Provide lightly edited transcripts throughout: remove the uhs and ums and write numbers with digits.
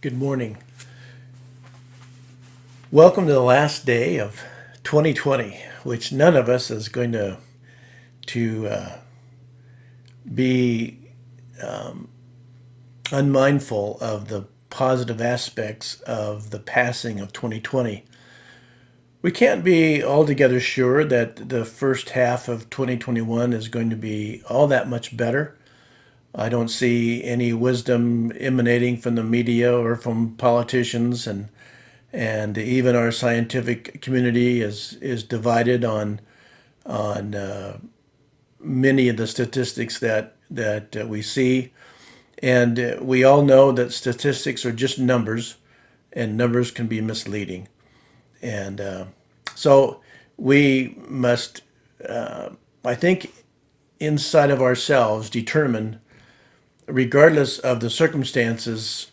Good morning. Welcome to the last day of 2020, which none of us is going to be unmindful of the positive aspects of the passing of 2020. We can't be altogether sure that the first half of 2021 is going to be all that much better. I don't see any wisdom emanating from the media or from politicians, and even our scientific community is divided on many of the statistics that we see, and we all know that statistics are just numbers, and numbers can be misleading, and so we must, I think, inside of ourselves determine, regardless of the circumstances,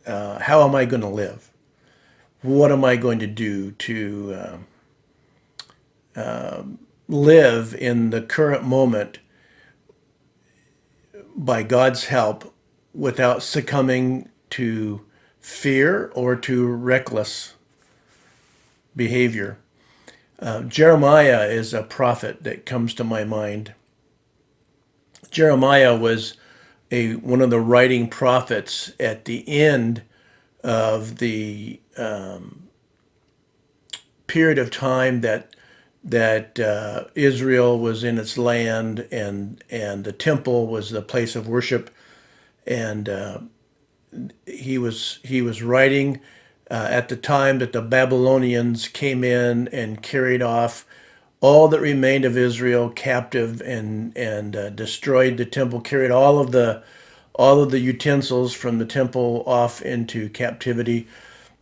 how am I going to live? What am I going to do to live in the current moment by God's help without succumbing to fear or to reckless behavior? Jeremiah is a prophet that comes to my mind. Jeremiah was one of the writing prophets at the end of the period of time that Israel was in its land, and the temple was the place of worship, and he was writing at the time that the Babylonians came in and carried off all that remained of Israel captive, and destroyed the temple, carried all of the utensils from the temple off into captivity.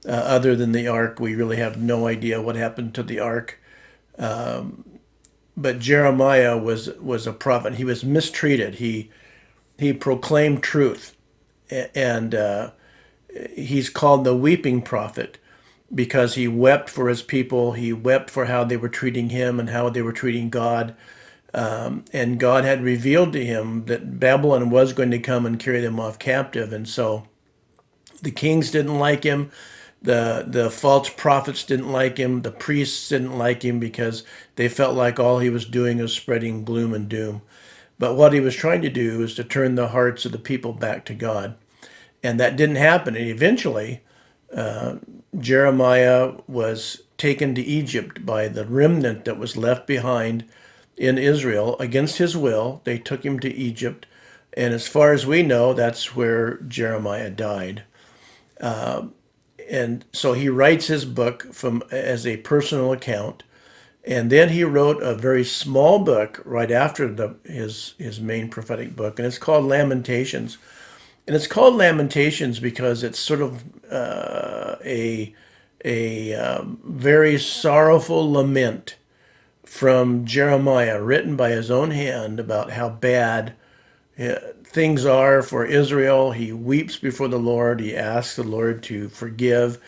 Other than the ark, we really have no idea what happened to the ark. But Jeremiah was a prophet. He was mistreated. He proclaimed truth, and he's called the weeping prophet because he wept for his people. He wept for how they were treating him and how they were treating God. And God had revealed to him that Babylon was going to come and carry them off captive. And so the kings didn't like him. The false prophets didn't like him. The priests didn't like him because they felt like all he was doing was spreading gloom and doom. But what he was trying to do is to turn the hearts of the people back to God. And that didn't happen. And eventually, Jeremiah was taken to Egypt by the remnant that was left behind in Israel against his will. They took him to Egypt. And as far as we know, that's where Jeremiah died. And so he writes his book as a personal account. And then he wrote a very small book right after his main prophetic book, and it's called Lamentations. And it's called Lamentations because it's sort of a very sorrowful lament from Jeremiah, written by his own hand, about how bad things are for Israel. He weeps before the Lord. He asks the Lord to forgive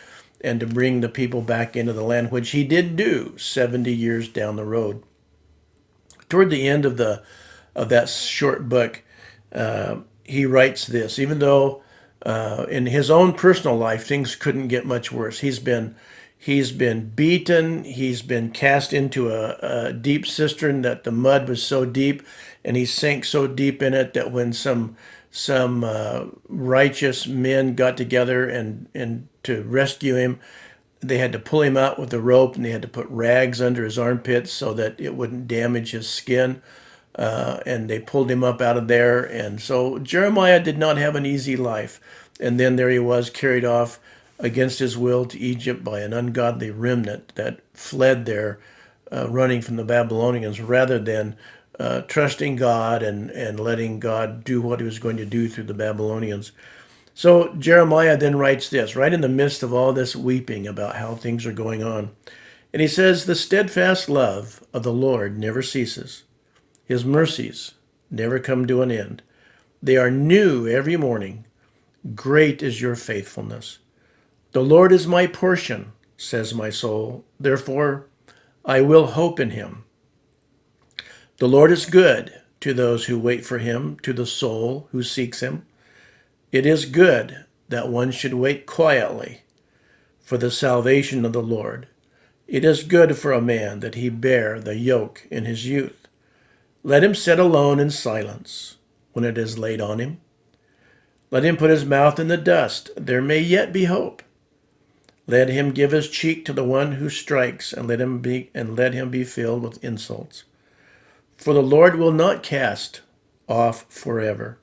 and to bring the people back into the land, which he did do 70 years down the road. Toward the end of that short book, he writes this. Even though in his own personal life things couldn't get much worse, he's been beaten. He's been cast into a deep cistern that the mud was so deep, and he sank so deep in it that when some righteous men got together and to rescue him, they had to pull him out with a rope, and they had to put rags under his armpits so that it wouldn't damage his skin. And they pulled him up out of there. And so Jeremiah did not have an easy life. And then there he was, carried off against his will to Egypt by an ungodly remnant that fled there, running from the Babylonians, rather than trusting God and letting God do what he was going to do through the Babylonians. So Jeremiah then writes this, right in the midst of all this weeping about how things are going on. And he says, "The steadfast love of the Lord never ceases. His mercies never come to an end. They are new every morning. Great is your faithfulness. The Lord is my portion, says my soul. Therefore, I will hope in him. The Lord is good to those who wait for him, to the soul who seeks him. It is good that one should wait quietly for the salvation of the Lord. It is good for a man that he bear the yoke in his youth. Let him sit alone in silence when it is laid on him. Let him put his mouth in the dust. There may yet be hope. Let him give his cheek to the one who strikes, and let him be filled with insults. For the Lord will not cast off forever.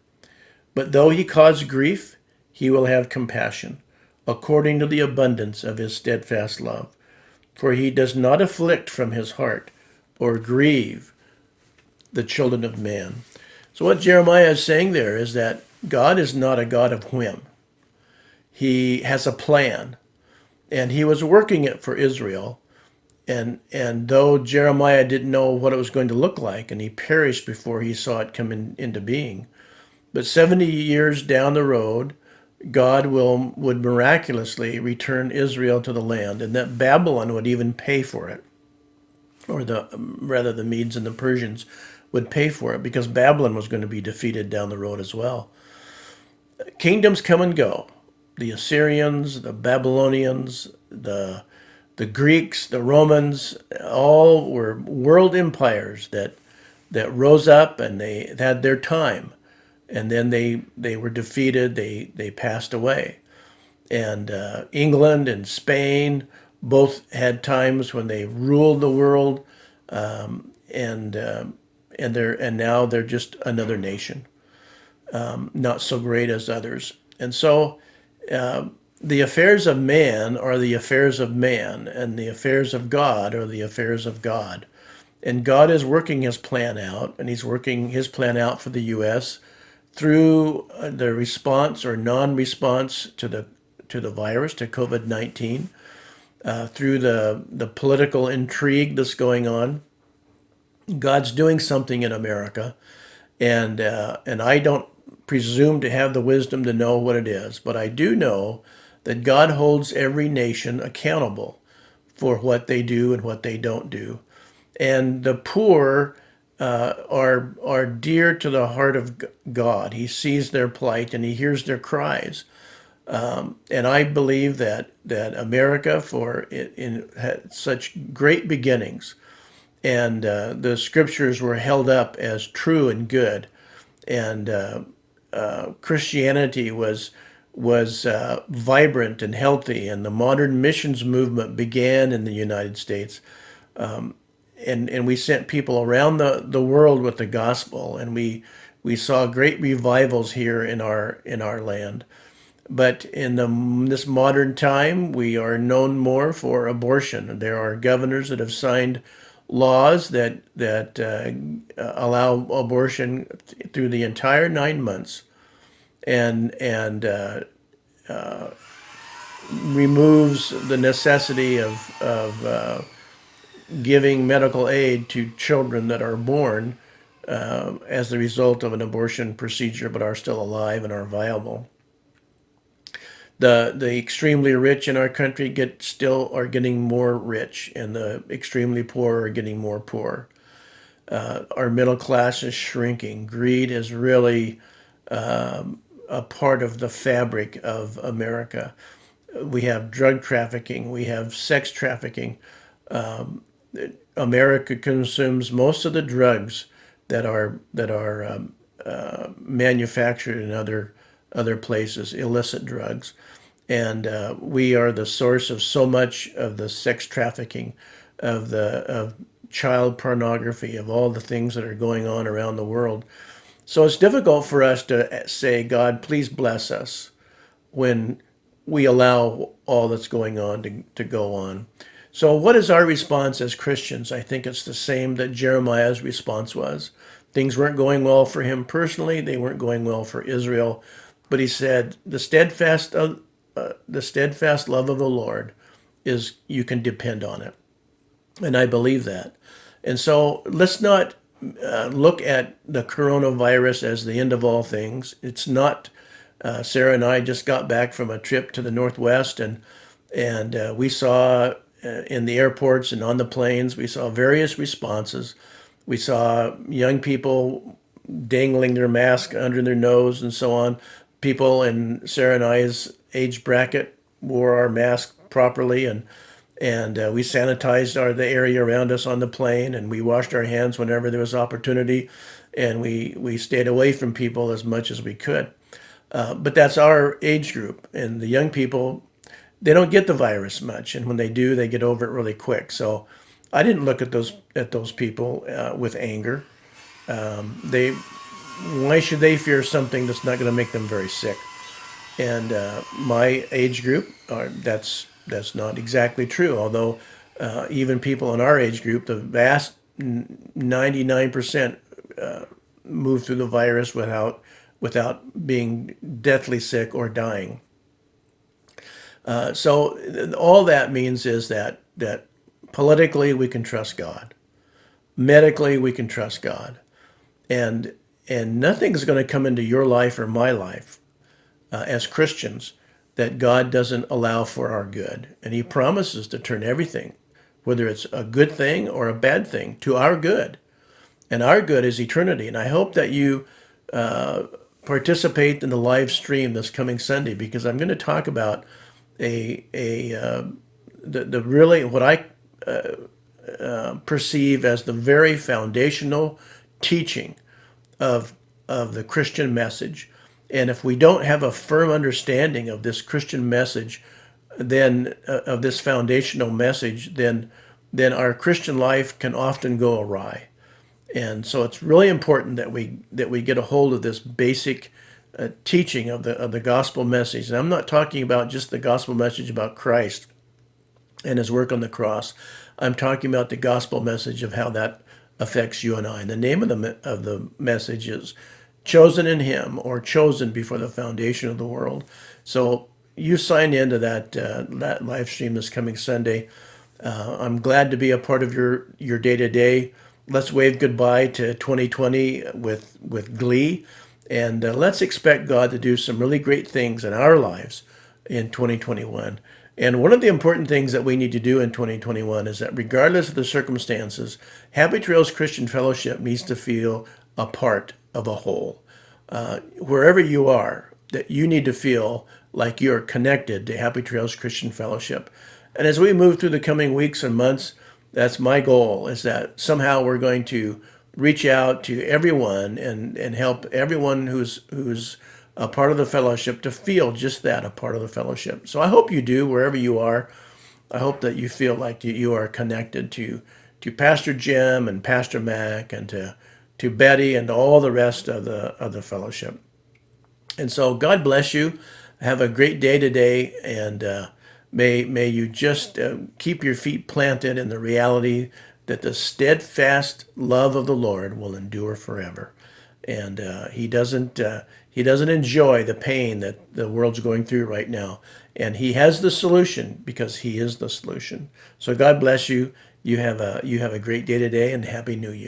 But though he cause grief, he will have compassion, according to the abundance of his steadfast love. For he does not afflict from his heart, or grieve the children of man. So what Jeremiah is saying there is that God is not a God of whim. He has a plan, and he was working it for Israel. And though Jeremiah didn't know what it was going to look like, and he perished before he saw it come into being, but 70 years down the road, God would miraculously return Israel to the land, and that Babylon would even pay for it, or the Medes and the Persians would pay for it, because Babylon was going to be defeated down the road as well. Kingdoms come and go. The Assyrians, the Babylonians, the Greeks, the Romans, all were world empires that rose up, and they had their time, and then they were defeated. They passed away. And England and Spain both had times when they ruled the world, and now they're just another nation, not so great as others. And so the affairs of man are the affairs of man, and the affairs of God are the affairs of God. And God is working his plan out, and he's working his plan out for the U.S. through the response or non-response to the virus, to COVID-19, through the political intrigue that's going on. God's doing something in America, and I don't presume to have the wisdom to know what it is, but I do know that God holds every nation accountable for what they do and what they don't do. And the poor are dear to the heart of God. He sees their plight and he hears their cries. And I believe that America, had such great beginnings, and the scriptures were held up as true and good, and Christianity was vibrant and healthy, and the modern missions movement began in the United States. And we sent people around the world with the gospel, and we saw great revivals here in our land. But in this modern time, we are known more for abortion. There are governors that have signed laws that allow abortion through the entire 9 months, and removes the necessity of giving medical aid to children that are born as the result of an abortion procedure, but are still alive and are viable. The extremely rich in our country are getting more rich, and the extremely poor are getting more poor. Our middle class is shrinking. Greed is really a part of the fabric of America. We have drug trafficking. We have sex trafficking. America consumes most of the drugs that are manufactured in other places, illicit drugs, and we are the source of so much of the sex trafficking, of child pornography, of all the things that are going on around the world. So it's difficult for us to say, God, please bless us, when we allow all that's going on to go on. So what is our response as Christians? I think it's the same that Jeremiah's response was. Things weren't going well for him personally. They weren't going well for Israel. But he said, the steadfast love of the Lord you can depend on it. And I believe that. And so let's not look at the coronavirus as the end of all things. It's not. Sarah and I just got back from a trip to the Northwest, and we saw in the airports and on the planes, we saw various responses. We saw young people dangling their mask under their nose and so on. People in Sarah and I's age bracket wore our mask properly, and we sanitized the area around us on the plane, and we washed our hands whenever there was opportunity, and we stayed away from people as much as we could. But that's our age group, and the young people, they don't get the virus much, and when they do, they get over it really quick. So I didn't look at those people with anger. They Why should they fear something that's not going to make them very sick? And my age group, that's not exactly true. Although even people in our age group, the vast 99% move through the virus without being deathly sick or dying. So all that means is that politically we can trust God, medically we can trust God, and nothing's going to come into your life or my life as Christians that God doesn't allow for our good. And He promises to turn everything, whether it's a good thing or a bad thing, to our good. And our good is eternity. And I hope that you participate in the live stream this coming Sunday, because I'm going to talk about the really what I perceive as the very foundational teaching of the Christian message. And if we don't have a firm understanding of this Christian message, then of this foundational message, then our Christian life can often go awry. And so it's really important that we get a hold of this basic teaching of the gospel message. And I'm not talking about just the gospel message about Christ and His work on the cross. I'm talking about the gospel message of how that affects you and I. And the name of the message is chosen in Him, or chosen before the foundation of the world. So you sign into that live stream this coming Sunday. I'm glad to be a part of your day to day. Let's wave goodbye to 2020 with glee, and let's expect God to do some really great things in our lives in 2021. And one of the important things that we need to do in 2021 is that regardless of the circumstances, Happy Trails Christian Fellowship needs to feel a part of a whole. Wherever you are, that you need to feel like you're connected to Happy Trails Christian Fellowship. And as we move through the coming weeks and months, that's my goal, is that somehow we're going to reach out to everyone and help everyone who's a part of the fellowship to feel just that, a part of the fellowship. So I hope you do, wherever you are. I hope that you feel like you are connected to Pastor Jim and Pastor Mac, and to Betty and all the rest of the fellowship. And so God bless you. Have a great day today, and may you just keep your feet planted in the reality that the steadfast love of the Lord will endure forever. And He doesn't enjoy the pain that the world's going through right now. And He has the solution, because He is the solution. So God bless you. You have a great day today, and Happy New Year.